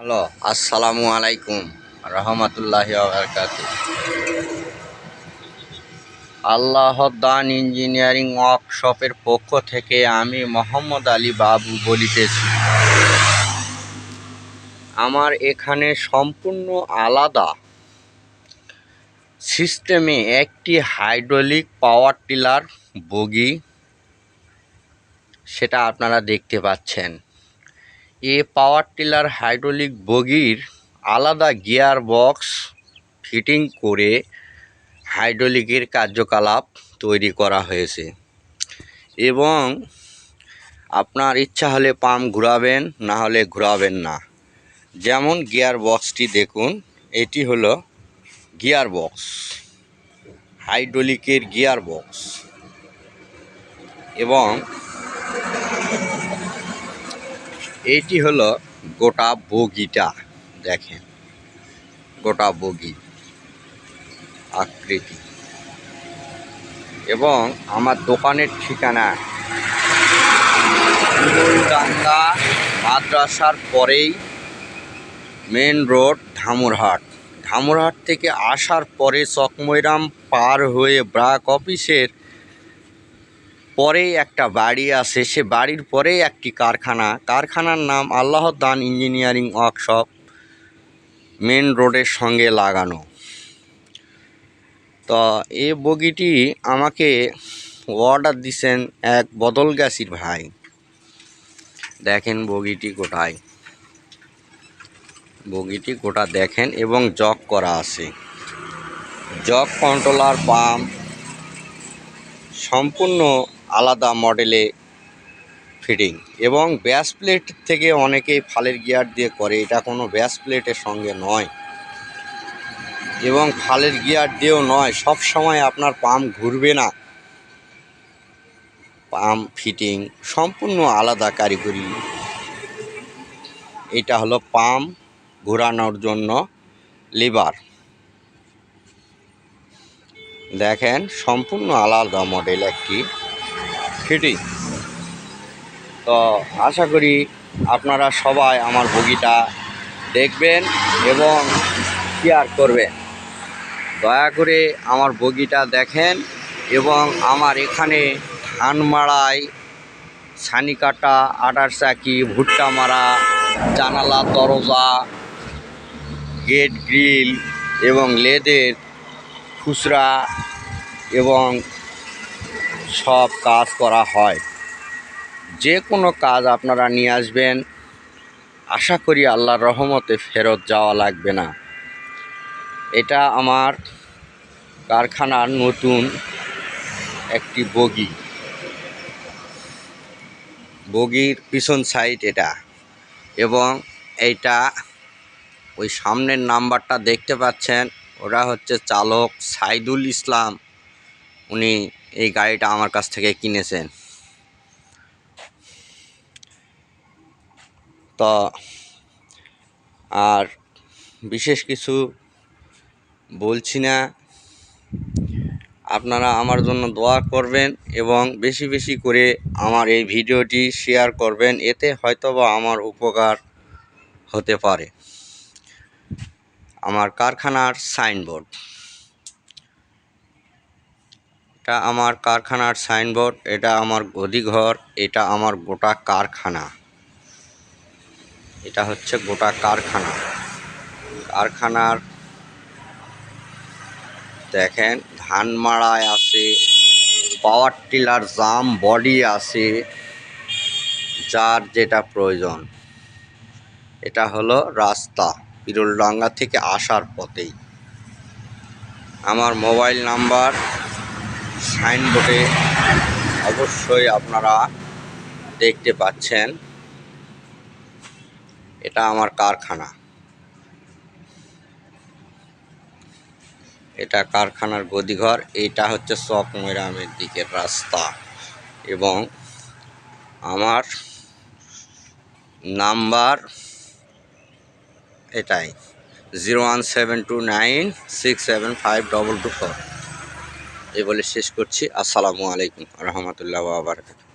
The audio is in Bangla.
হ্যালো, আসসালামু আলাইকুম রহমতুল্লাহি ওয়া বারাকাতুহু। আল্লাহ দান ইঞ্জিনিয়ারিং ওয়ার্কশপের পক্ষ থেকে আমি মোহাম্মদ আলী বাবু বলিতেছি। আমার এখানে সম্পূর্ণ আলাদা সিস্টেমে একটি হাইড্রোলিক পাওয়ার টিলার বগি, সেটা আপনারা দেখতে পাচ্ছেন। এই পাওয়ার টিলার হাইড্রোলিক বগির আলাদা গিয়ার বক্স ফিটিং করে হাইড্রোলিকের কার্যকলাপ তৈরি করা হয়েছে এবং আপনার ইচ্ছা হলে পাম্প ঘোরাবেন, না হলে ঘোরাবেন না। যেমন গিয়ার বক্সটি দেখুন, এটি হলো গিয়ার বক্স, হাইড্রোলিকের গিয়ার বক্স। এবং এইটি হলো গোটা বগিটা, দেখেন গোটা বগি আকৃতি। এবং আমার দোকানের ঠিকানা ডাঙ্গা মাদ্রাসার পরেই মেন রোড ধামুরহাট। ধামুরহাট থেকে আসার পরে চকমৈরাম পার হয়ে ব্রাক অফিসের পরেই একটা বাড়ি আছে, সে বাড়ির পরেই একটি কারখানার নাম আল্লাহ দান ইঞ্জিনিয়ারিং ওয়ার্কশপ, মেন রোডের সঙ্গে লাগানো। তো এই বগিটি আমাকে অর্ডার দিছেন এক বদলগাছির ভাই। দেখেন বগিটি গোটা দেখেন, এবং জগ করা আছে, জগ কন্ট্রোলার পাম্প সম্পূর্ণ আলাদা মডেলে ফিটিং। এবং ব্যাস প্লেট থেকে অনেকেই ফালের গিয়ার দিয়ে করে, এটা কোনো ব্যাস প্লেটের সঙ্গে নয় এবং ফালের গিয়ার দিয়েও নয়। সব সময় আপনার পাম্প ঘুরবে না, পাম্প ফিটিং সম্পূর্ণ আলাদা কারিগরি। এটা হলো পাম্প ঘোরানোর জন্য লিভার, দেখেন সম্পূর্ণ আলাদা মডেল একটি ফিটিং। তো আশা করি আপনারা সবাই আমার বগিটা দেখবেন এবং শেয়ার করবেন। দয়া করে আমার বগিটা দেখেন। এবং আমার এখানে ধান মাড়াই, ছানি কাটা, আটার চাকি, ভুট্টা মারা, জানালা দরজা, গেট গ্রিল এবং লেদের খুচরা এবং সব কাজ করা হয়। যে কোনো কাজ আপনারা নিয়ে আসবেন, আশা করি আল্লাহর রহমতে ফেরত যাওয়া লাগবে না। এটা আমার কারখানার নতুন একটি বগির পিছন সাইড এটা। এবং এইটা ওই সামনের নাম্বারটা দেখতে পাচ্ছেন, ওটা হচ্ছে চালক সাইদুল ইসলাম, উনি এই গাড়িটা আমার কাছ থেকে কিনেছেন। তো আর বিশেষ কিছু বলছি না, আপনারা আমার জন্য দোয়া করবেন এবং বেশি বেশি করে আমার এই ভিডিওটি শেয়ার করবেন, এতে হয়তোবা আমার উপকার হতে পারে। আমার কারখানার সাইনবোর্ড, এটা আমার কারখানার সাইনবোর্ড, এটা আমার গদিঘর, এটা আমার গোটা কারখানা। এটা হচ্ছে গোটা কারখানার দেখেন ধান মাড়াই আছে, পাওয়ার টিলার জাম বডি আছে, যার যেটা প্রয়োজন। এটা হলো রাস্তা পিরুলডাঙ্গা থেকে আসার পথেই। আমার মোবাইল নাম্বার সাইনবোর্ডে অবশ্যই আপনারা দেখতে পাচ্ছেন। এটা আমার কারখানা, এটা কারখানার গদিঘর, এইটা হচ্ছে চকমৈরামের দিকের রাস্তা। এবং আমার নাম্বার এটাই 01729675224। এই বলে শেষ করছি। আসসালামু আলাইকুম রহমতুল্লাহ ওয়া বারাকাতুহু।